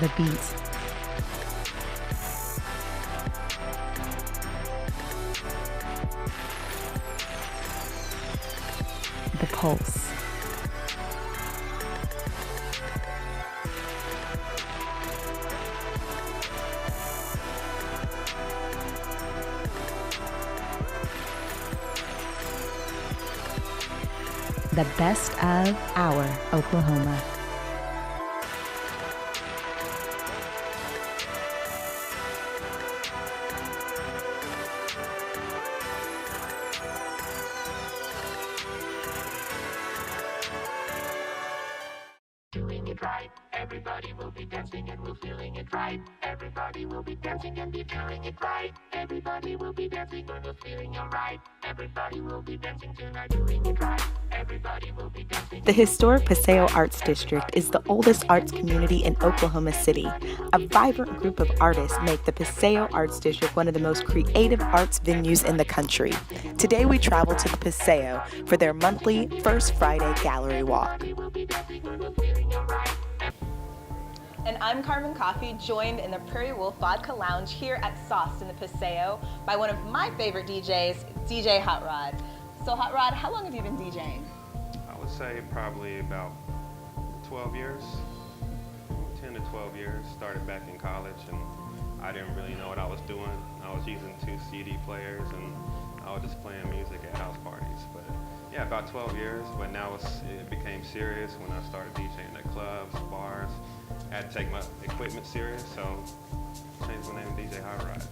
The beat. The pulse. The best of our Oklahoma. Doing it right, everybody will be dancing and we're feeling it right. Everybody will be dancing and be feeling it right. Everybody will be dancing and we're feeling alright. Everybody will be dancing tonight, doing it right. Everybody will be dancing. The historic Paseo Arts District is the oldest arts community in Oklahoma City. A vibrant group of artists make the Paseo Arts District one of the most creative arts venues in the country. Today we travel to the Paseo for their monthly First Friday Gallery Walk. And I'm Carmen Coffey, joined in the Prairie Wolf Vodka Lounge here at Sauced in the Paseo by one of my favorite DJs, DJ Hot Rod. So Hot Rod, how long have you been DJing? I would say probably about 12 years, 10 to 12 years. Started back in college and I didn't really know what I was doing. I was using 2 CD players and I was just playing music at house parties. But yeah, about 12 years, but now it became serious when I started DJing at clubs, bars. I had to take my equipment serious, so changed my name to DJ Hot Rod.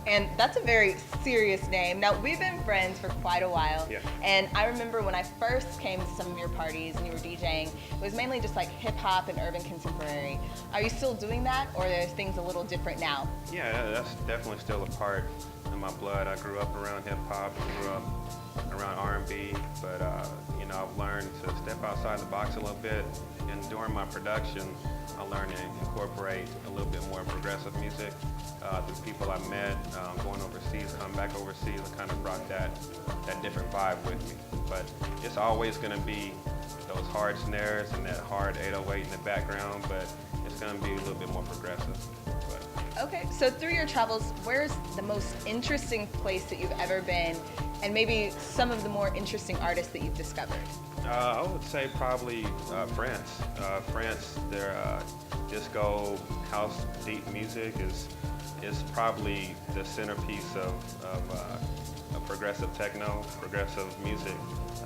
And that's a very serious name. Now, we've been friends for quite a while, yeah. And I remember when I first came to some of your parties and you were DJing, it was mainly just like hip-hop and urban contemporary. Are you still doing that, or are things a little different now? Yeah, that's definitely still a part in my blood. I grew up around hip-hop, I grew up around R&B, but you know, I've learned to step outside the box a little bit, and during my production, I learned to incorporate a little bit more progressive music. Through people I met, going overseas, come back overseas, I kind of brought that different vibe with me. But it's always going to be those hard snares and that hard 808 in the background, but it's going to be a little bit more progressive. Okay, so through your travels, where's the most interesting place that you've ever been, and maybe some of the more interesting artists that you've discovered? I would say probably France. France, their disco, house, deep music is probably the centerpiece of progressive techno, progressive music.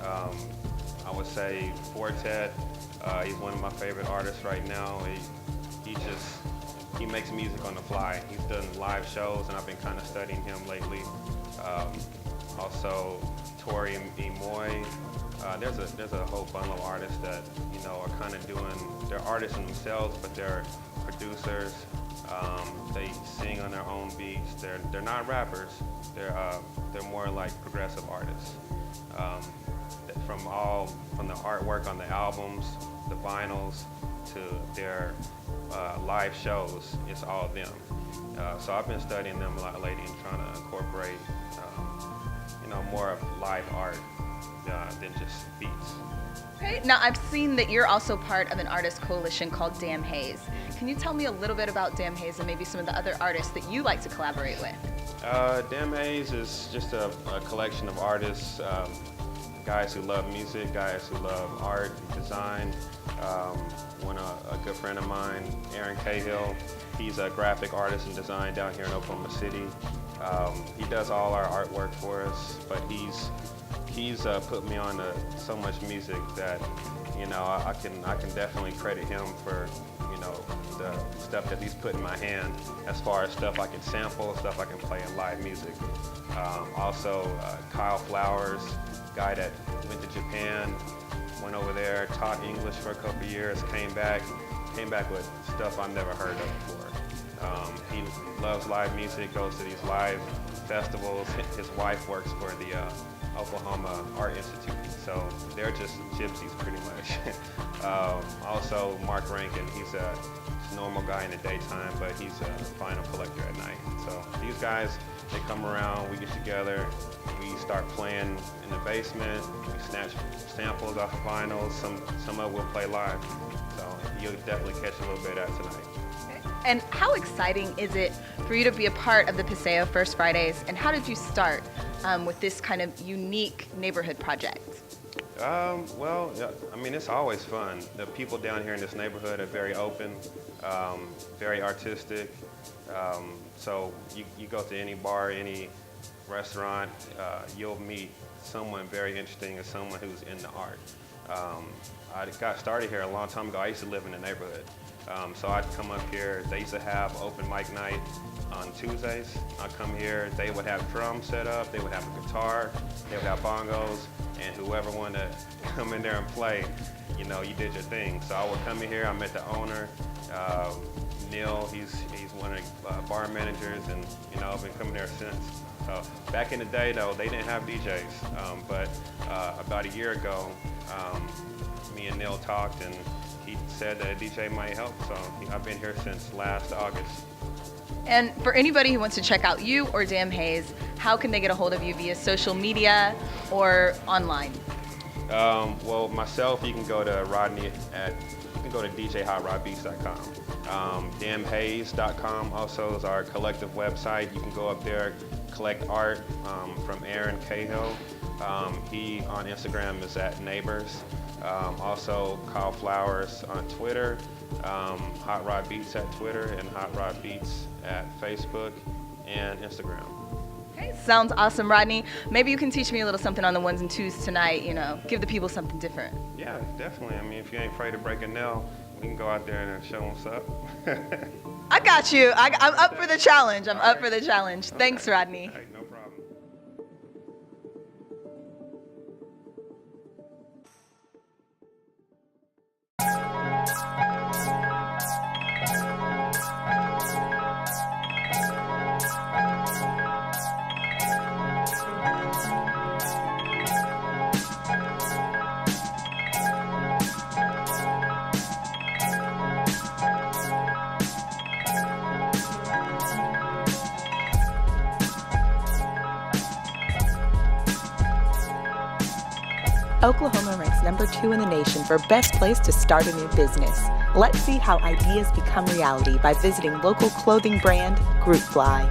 I would say Fortet, he's one of my favorite artists right now. He makes music on the fly. He's done live shows, and I've been kind of studying him lately. Also, Tori and Moy. There's a whole bundle of artists that, you know, are kind of they're artists in themselves, but they're producers. They sing on their own beats. They're not rappers. They're more like progressive artists. From the artwork on the albums, the vinyls, to their live shows, it's all them. So I've been studying them a lot lately and trying to incorporate, you know, more of live art than just beats. Okay, now I've seen that you're also part of an artist coalition called Damn Haze. Can you tell me a little bit about Damn Haze and maybe some of the other artists that you like to collaborate with? Damn Haze is just a collection of artists, guys who love music, guys who love art, design. A good friend of mine, Aaron Cahill, he's a graphic artist and design down here in Oklahoma City. He does all our artwork for us, but he's put me on to so much music that, you know, I can definitely credit him for, you know, the stuff that he's put in my hand as far as stuff I can sample, stuff I can play in live music. Also, Kyle Flowers, guy that went to Japan, went over there, taught English for a couple of years, came back with stuff I've never heard of before. He loves live music, goes to these live festivals. His wife works for the Oklahoma Art Institute, so they're just gypsies pretty much. Also, Mark Rankin, he's a normal guy in the daytime, but he's a vinyl collector at night. So these guys, they come around, we get together, we start playing in the basement, we snatch samples off of vinyls, some of it we'll play live. So you'll definitely catch a little bit of that tonight. Okay. And how exciting is it for you to be a part of the Paseo First Fridays, and how did you start with this kind of unique neighborhood project? Well, yeah, I mean, it's always fun. The people down here in this neighborhood are very open, very artistic. So you go to any bar, any restaurant, you'll meet someone very interesting and someone who's into art. I got started here a long time ago. I used to live in the neighborhood. So I'd come up here. They used to have open mic night on Tuesdays. I'd come here. They would have drums set up. They would have a guitar. They would have bongos. And whoever wanted to come in there and play, you know, you did your thing. So I would come in here. I met the owner, Neil. He's one of the bar managers, and you know, I've been coming there since. So back in the day, though, they didn't have DJs. But about a year ago, me and Neil talked, and he said that a DJ might help. So I've been here since last August. And for anybody who wants to check out you or Damn Haze, how can they get a hold of you via social media or online? Well, myself, you can go to djhotrodbeats.com. Damnhaze.com also is our collective website. You can go up there, collect art from Aaron Cahill. He on Instagram is at Neighbors. Also Kyle Flowers on Twitter, Hot Rod Beats at Twitter, and Hot Rod Beats at Facebook and Instagram. Okay, sounds awesome, Rodney. Maybe you can teach me a little something on the ones and twos tonight, you know, give the people something different. Yeah, definitely. I mean, if you ain't afraid to break a nail, we can go out there and show them what's up. I got you. I'm up for the challenge. I'm up for the challenge. Thanks, Rodney. Hey, no problem. Oklahoma ranks #2 in the nation for best place to start a new business. Let's see how ideas become reality by visiting local clothing brand Groupfly.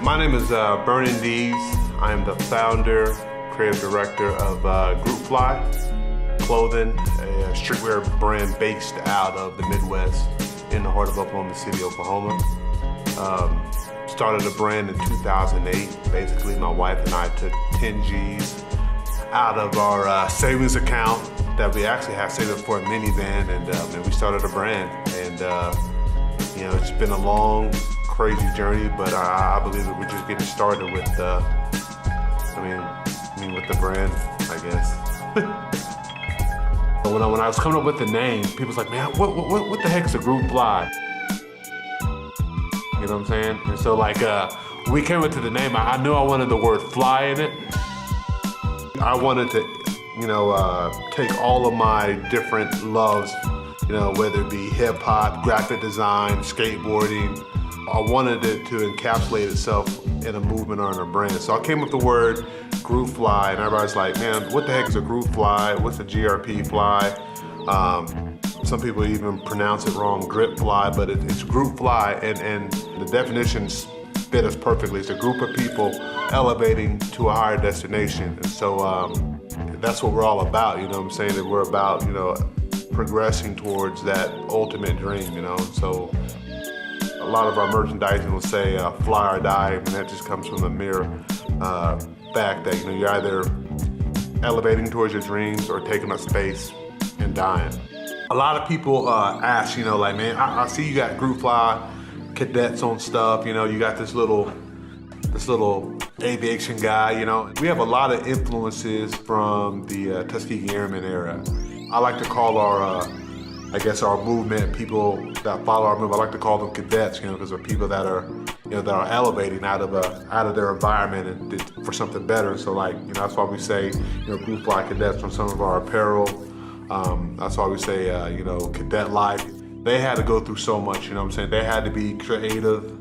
My name is Vernon Dees. I am the founder, creative director of Groupfly Clothing, a streetwear brand based out of the Midwest in the heart of Oklahoma City, Oklahoma. Started a brand in 2008. Basically, my wife and I took 10 G's out of our savings account that we actually had saved up for a minivan, and we started a brand. And you know, it's been a long, crazy journey, but I believe that we're just getting started with with the brand, I guess. When I was coming up with the name, people was like, man, what the heck is a Groupfly? You know what I'm saying? And so like, when we came into the name, I knew I wanted the word fly in it. I wanted to, you know, take all of my different loves, you know, whether it be hip hop, graphic design, skateboarding. I wanted it to encapsulate itself in a movement or in a brand. So I came up with the word Groupfly, and everybody's like, man, what the heck is a Groupfly? What's a GRP fly? Some people even pronounce it wrong, Grip Fly, but it's Groupfly, and the definitions fit us perfectly. It's a group of people elevating to a higher destination. And so that's what we're all about, you know what I'm saying? That we're about, you know, progressing towards that ultimate dream, you know? So a lot of our merchandising will say fly or die, and that just comes from the mere fact that, you know, you're either elevating towards your dreams or taking up space and dying. A lot of people ask, you know, like, man, I see you got Groupfly cadets on stuff, you know, you got this little aviation guy, you know. We have a lot of influences from the Tuskegee Airmen era. I like to call our I guess our movement, people that follow our movement, I like to call them cadets, you know, because they're people that are, you know, that are elevating out of their environment and for something better. So like, you know, that's why we say, you know, Groupfly cadets from some of our apparel, That's why we say, cadet life. They had to go through so much, They had to be creative,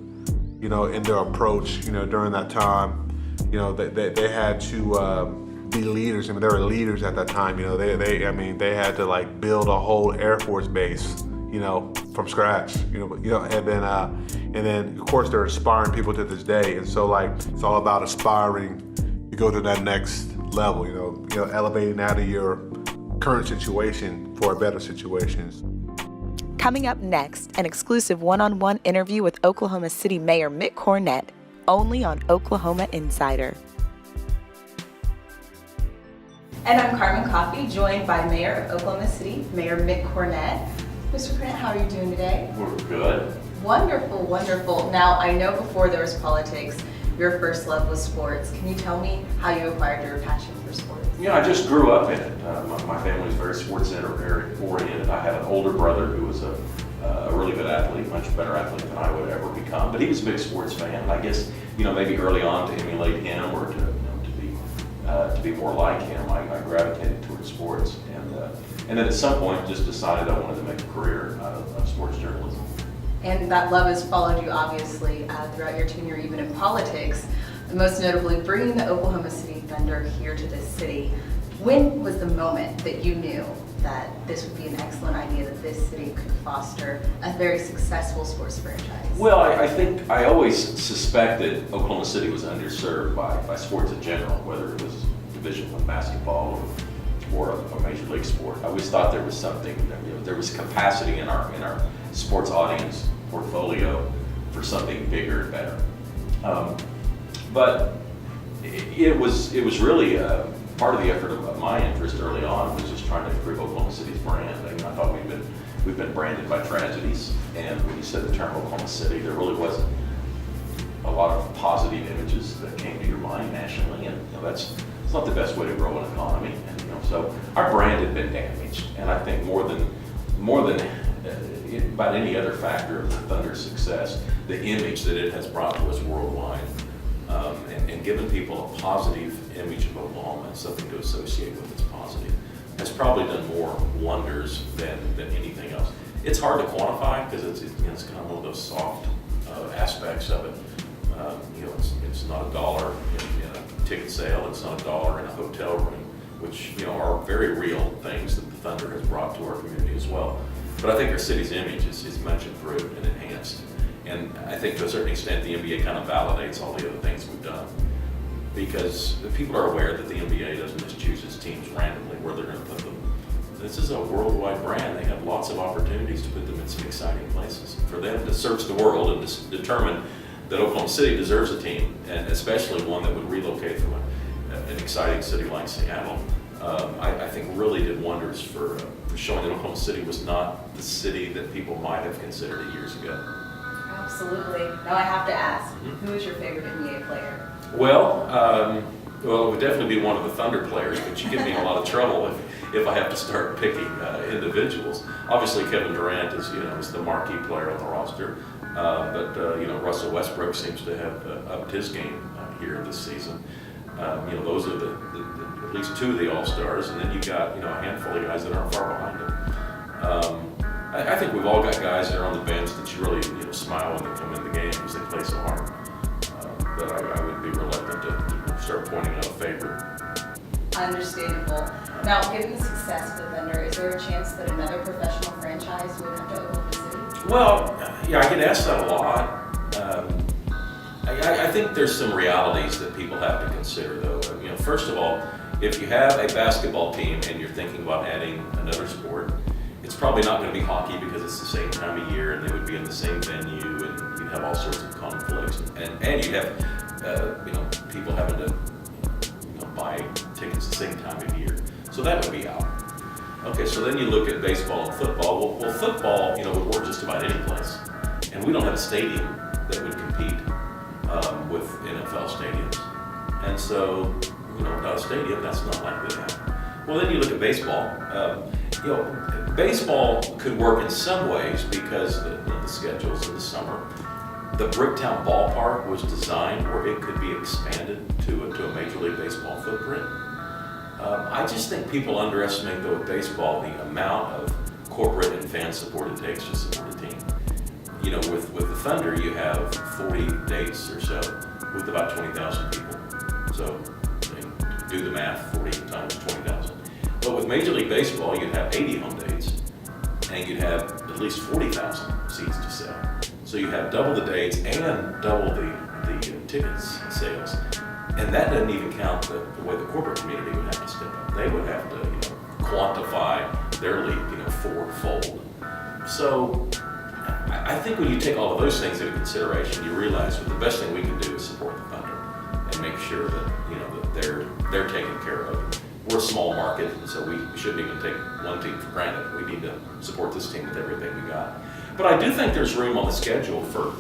in their approach, during that time. They had to be leaders. They were leaders at that time. They had to like build a whole Air Force base, from scratch. And then of course they're inspiring people to this day. And so like it's all about aspiring to go to that next level. Elevating out of your current situation for a better situation. Coming up next, an exclusive one-on-one interview with Oklahoma City Mayor Mick Cornett, only on Oklahoma Insider. And I'm Carmen Coffey, joined by Mayor of Oklahoma City, Mayor Mick Cornett. Mr. Cornett, how are you doing today? We're good. Wonderful, wonderful. Now, I know before there was politics, your first love was sports. Can you tell me how you acquired your passion for sports? I just grew up in it. My family was very sports oriented. I had an older brother who was a really good athlete, much better athlete than I would ever become. But he was a big sports fan. And I guess, maybe early on to emulate him or to be more like him, I gravitated towards sports. And then at some point just decided I wanted to make a career out of sports journalism. And that love has followed you, obviously, throughout your tenure, even in politics, most notably bringing the Oklahoma City Thunder here to this city. When was the moment that you knew that this would be an excellent idea, that this city could foster a very successful sports franchise? Well, I think I always suspected Oklahoma City was underserved by sports in general, whether it was Division I basketball or a major league sport. I always thought there was something, there was capacity in our sports audience portfolio for something bigger and better. But it was really part of the effort of my interest early on was just trying to improve Oklahoma City's brand. I thought we've been branded by tragedies, and when you said the term Oklahoma City, there really wasn't a lot of positive images that came to your mind nationally, and it's not the best way to grow an economy. And so our brand had been damaged, and I think more than about any other factor of the Thunder's success, the image that it has brought to us worldwide, and given people a positive image of Oklahoma and something to associate with its positive, has probably done more wonders than anything else. It's hard to quantify because it's kind of one of those soft aspects of it. It's not $1 in a ticket sale. It's not $1 in a hotel room, which are very real things that the Thunder has brought to our community as well. But I think our city's image is much improved and enhanced. And I think to a certain extent the NBA kind of validates all the other things we've done. Because people are aware that the NBA doesn't just choose its teams randomly where they're going to put them. This is a worldwide brand. They have lots of opportunities to put them in some exciting places. For them to search the world and to determine that Oklahoma City deserves a team, and especially one that would relocate from an exciting city like Seattle, I think really did wonders for showing that Oklahoma City was not the city that people might have considered it years ago. Absolutely. Now I have to ask, who is your favorite NBA player? Well, it would definitely be one of the Thunder players, but you give me a lot of trouble if I have to start picking individuals. Obviously, Kevin Durant is the marquee player on the roster, but Russell Westbrook seems to have upped his game here this season. Those are at least two of the All-Stars, and then you got a handful of guys that aren't far behind them. I think we've all got guys that are on the bench that you really smile when they come in the game because they play so hard. But I would be reluctant to start pointing out a favorite. Understandable. Now, given the success of the Thunder, is there a chance that another professional franchise would come to Oklahoma City? Well, I get asked that a lot. I think there's some realities that people have to consider, though. First of all, if you have a basketball team and you're thinking about adding another sport, it's probably not going to be hockey because it's the same time of year and they would be in the same venue and you'd have all sorts of conflicts and you'd have people having to buy tickets the same time of year. So that would be out. Okay, so then you look at baseball and football. Well, football would work just about any place, and we don't have a stadium that would compete with NFL stadiums. And so without a stadium, that's not likely to happen. Well, then you look at baseball. Baseball could work in some ways because the schedules in the summer. The Bricktown ballpark was designed where it could be expanded to a Major League Baseball footprint. I just think people underestimate, though, with baseball, the amount of corporate and fan support it takes to support a team. You know, with the Thunder, you have 40 dates or so with about 20,000 people. So, do the math, 40 times 20,000. But with Major League Baseball, you'd have 80 home dates, and you'd have at least 40,000 seats to sell. So you have double the dates and double the tickets sales. And that doesn't even count the way the corporate community would have to step up. They would have to, quantify their league, fourfold. So I think when you take all of those things into consideration, you realize that the best thing we can do is support the Thunder and make sure that, that they're taken care of. We're a small market, so we shouldn't even take one team for granted. We need to support this team with everything we got. But I do think there's room on the schedule for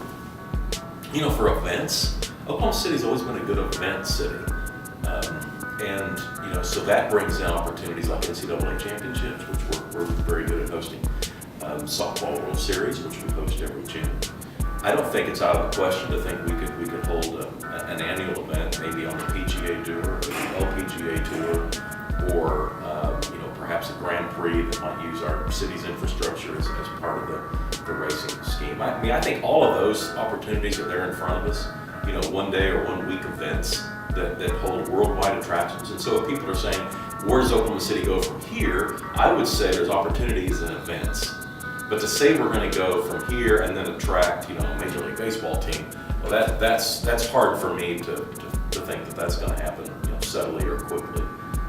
events. Oklahoma City's always been a good event city. So that brings in opportunities like NCAA championships, which we're very good at hosting. Softball World Series, which we host every June. I don't think it's out of the question to think we could hold an annual event, maybe on the PGA Tour, or the LPGA Tour, or perhaps a Grand Prix that might use our city's infrastructure as part of the racing scheme. I think all of those opportunities are there in front of us. One day or 1 week events that hold worldwide attractions. And so if people are saying, where does Oklahoma City go from here? I would say there's opportunities and events. But to say we're going to go from here and then attract, a Major League Baseball team, well, that's hard for me to think that that's going to happen, subtly or quickly.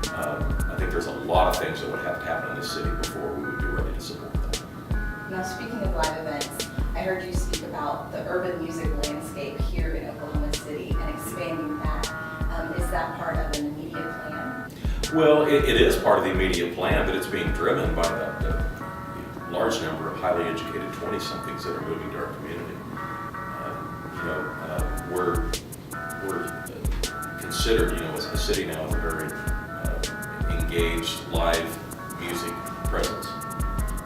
I think there's a lot of things that would have to happen in this city before we would be ready to support that. Now, speaking of live events, I heard you speak about the urban music landscape here in Oklahoma City and expanding that. Is that part of an immediate plan? Well, it is part of the immediate plan, but it's being driven by the large number of highly educated 20-somethings that are moving to our community. We're considered, as a city now, with a very engaged live music presence.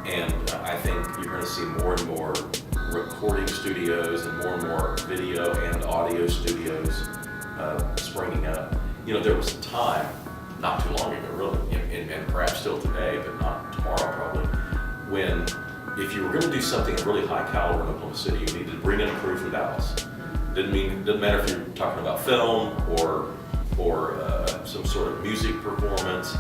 And I think you're going to see more and more recording studios and more video and audio studios springing up. There was a time, not too long ago really, and perhaps still today, but not tomorrow probably, when if you were going to do something of really high caliber in Oklahoma City, you needed to bring in a crew from Dallas. Didn't matter if you're talking about film or some sort of music performance,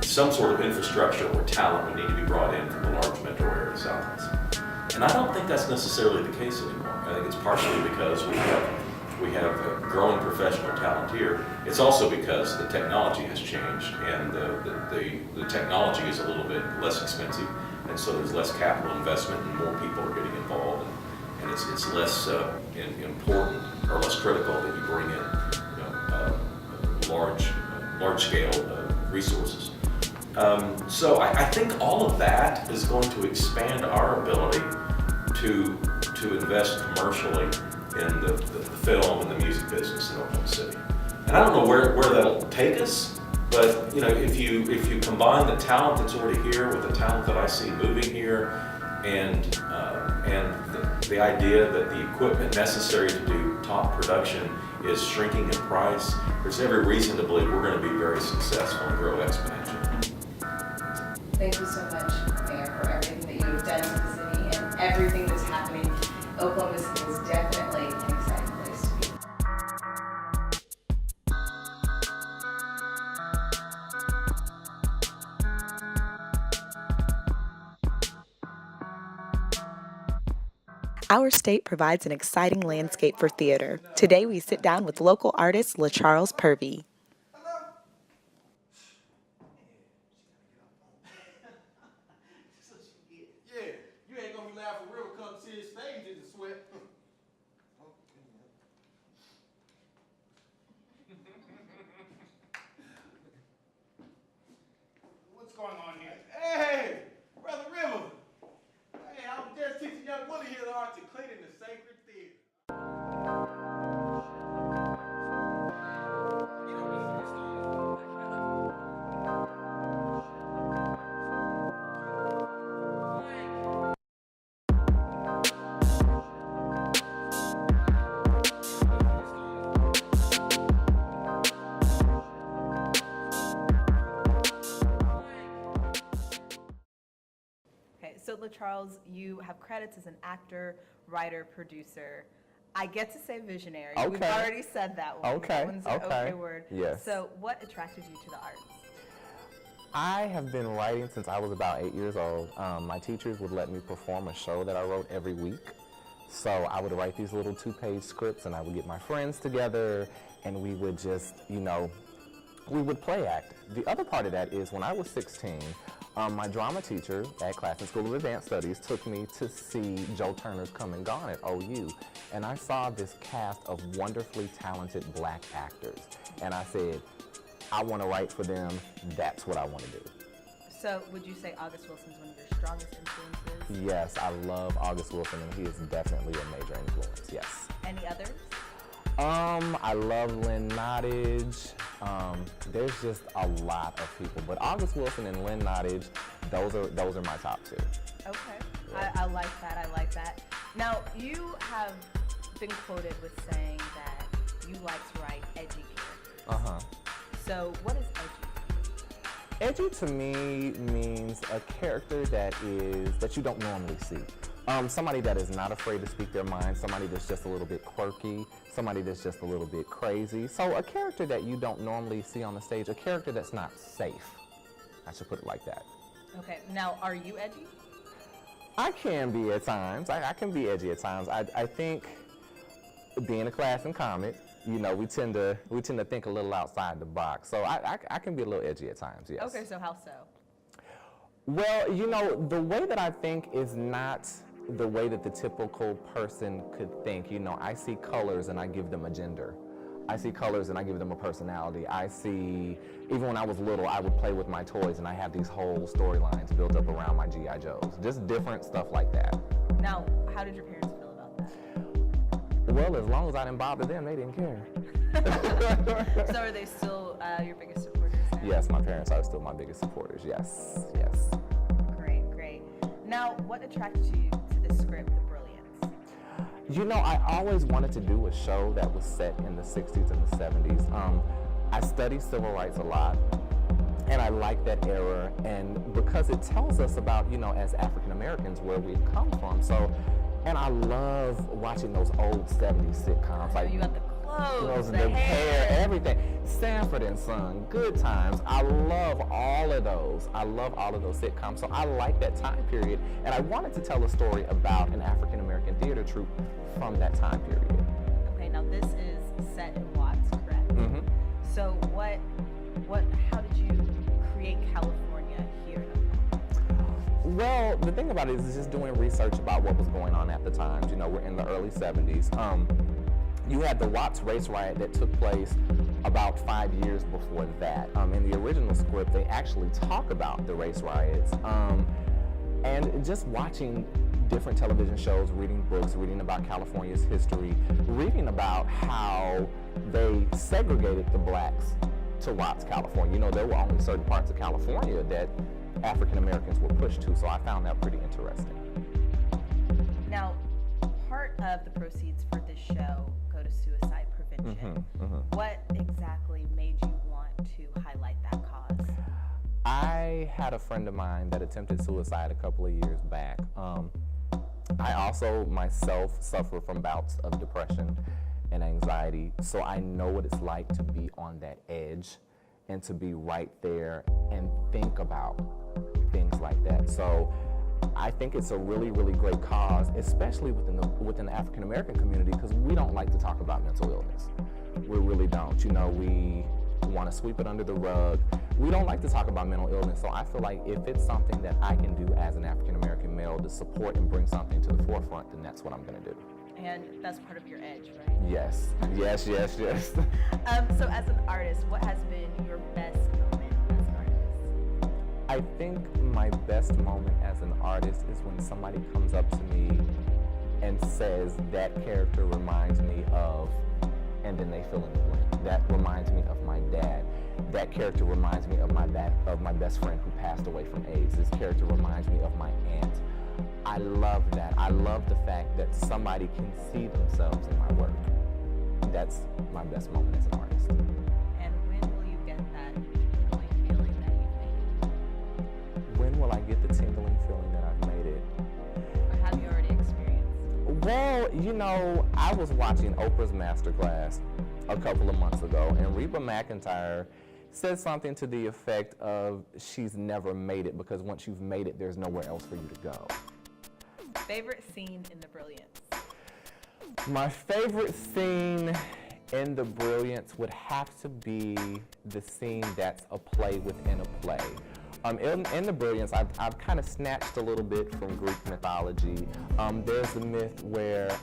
some sort of infrastructure or talent would need to be brought in from the large metro area Southwest. And I don't think that's necessarily the case anymore. I think it's partially because we have a growing professional talent here. It's also because the technology has changed and the technology is a little bit less expensive, and so there's less capital investment and more people are getting involved, and it's less important or less critical that you bring in large scale resources. So I think all of that is going to expand our ability to invest commercially in the film and the music business in Oklahoma City. And I don't know where that'll take us, but if you combine the talent that's already here with the talent that I see moving here, and the idea that the equipment necessary to do top production is shrinking in price, there's every reason to believe we're going to be very successful and grow exponentially. Thank you so much, Mayor, for everything that you have done for the city and everything that's happening. Oklahoma City is definitely an exciting place to be. Our state provides an exciting landscape for theater. Today we sit down with local artist LaCharles Purvey. What's going on here? Hey, Brother River. Hey, I was just teaching young Willie here the art to clean in the sacred theater. So LaCharles, you have credits as an actor, writer, producer. I get to say visionary. Okay. We've already said that one. Okay, That one's an okay. okay word. Yes. So what attracted you to the arts? I have been writing since I was about 8 years old. My teachers would let me perform a show that I wrote every week. So I would write these little 2-page scripts, and I would get my friends together, and we would just, you know, we would play act. The other part of that is when I was 16, my drama teacher at Claflin School of Advanced Studies took me to see Joe Turner's Come and Gone at OU. And I saw this cast of wonderfully talented black actors. And I said, I want to write for them. That's what I want to do. So would you say August Wilson's one of your strongest influences? Yes, I love August Wilson, and he is definitely a major influence, yes. Any others? I love Lynn Nottage. There's just a lot of people, but August Wilson and Lynn Nottage, those are my top two. Okay, Yeah. I like that, I like that. Now, you have been quoted with saying that you like to write edgy characters. Uh-huh. So what is edgy? Edgy to me means a character that you don't normally see. Somebody that is not afraid to speak their mind, somebody that's just a little bit quirky, somebody that's just a little bit crazy. So a character that you don't normally see on the stage, a character that's not safe. I should put it like that. Okay, now are you edgy? I can be at times. I can be edgy at times. I think being a class and comic, you know, we tend to think a little outside the box. So I can be a little edgy at times, yes. Okay, so how so? Well, you know, the way that I think is not the way that the typical person could think. You know, I see colors and I give them a gender. I see colors and I give them a personality. I see, even when I was little, I would play with my toys and I have these whole storylines built up around my G.I. Joes. Just different stuff like that. Now, how did your parents feel about that? Well, as long as I didn't bother them, they didn't care. So are they still your biggest supporters now? Yes, my parents are still my biggest supporters. Yes, yes. Great, great. Now, what attracted you to the script, The Brilliance? You know, I always wanted to do a show that was set in the 60s and the 70s. I study civil rights a lot, and I like that era, and because it tells us about, you know, as African Americans, where we've come from. So, and I love watching those old 70s sitcoms. Like, you got the clothes, the hair, everything. Sanford and Son, Good Times. I love all of those. I love all of those sitcoms. So I like that time period, and I wanted to tell a story about an African American theater troupe from that time period. Okay, now this is set in Watts, correct? Mm-hmm. So how did you create California here? Well, the thing about it is just doing research about what was going on at the time. You know, we're in the early 70s. You had the Watts race riot that took place about 5 years before that. In the original script, they actually talk about the race riots. And just watching different television shows, reading books, reading about California's history, reading about how they segregated the blacks to Watts, California. You know, there were only certain parts of California that African Americans were pushed to, so I found that pretty interesting. Now, part of the proceeds for this show go to suicide prevention. What exactly made you want to highlight that cause? I had a friend of mine that attempted suicide a couple of years back. I also myself suffer from bouts of depression and anxiety, so I know what it's like to be on that edge and to be right there and think about things like that. So I think it's a really, really great cause, especially within the African American community, because we don't like to talk about mental illness. We really don't. You know, we want to sweep it under the rug. We don't like to talk about mental illness, so I feel like if it's something that I can do as an African American male to support and bring something to the forefront, then that's what I'm going to do. And that's part of your edge, right? Yes, yes, yes, yes. So as an artist, what has been your best moment as an artist? I think my best moment as an artist is when somebody comes up to me and says, that character reminds me of, and then they fill in the blank. That reminds me of my dad. That character reminds me of my best friend who passed away from AIDS. This character reminds me of my aunt. I love that. I love the fact that somebody can see themselves in my work. That's my best moment as an artist. And when will you get that tingling feeling that you've made it? When will I get the tingling feeling that I've made it? Well, you know, I was watching Oprah's Masterclass a couple of months ago, and Reba McEntire said something to the effect of she's never made it because once you've made it, there's nowhere else for you to go. Favorite scene in The Brilliance? My favorite scene in The Brilliance would have to be the scene that's a play within a play. In The Brilliance, I've kind of snatched a little bit from Greek mythology. There's the myth where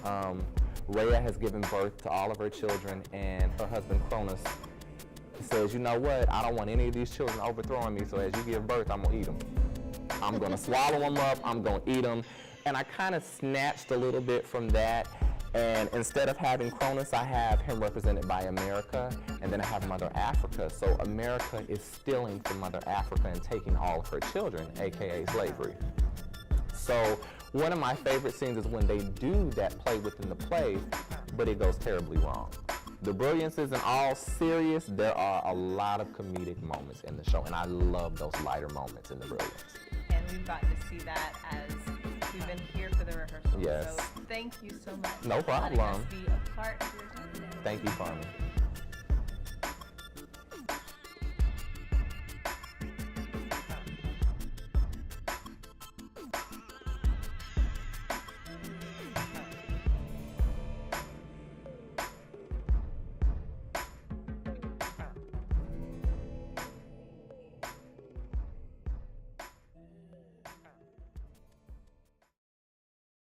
Rhea has given birth to all of her children, and her husband Cronus says, you know what, I don't want any of these children overthrowing me, so as you give birth, I'm gonna eat them. I'm gonna swallow them up, I'm gonna eat them. And I kind of snatched a little bit from that, and instead of having Cronus, I have him represented by America, and then I have Mother Africa. So America is stealing from Mother Africa and taking all of her children, AKA slavery. So one of my favorite scenes is when they do that play within the play, but it goes terribly wrong. The Brilliance isn't all serious. There are a lot of comedic moments in the show, and I love those lighter moments in The Brilliance. And we've gotten to see that as we've been here for the rehearsal. Yes. So thank you so much. No for letting us problem. be a part of your time today. Thank you, Carmen.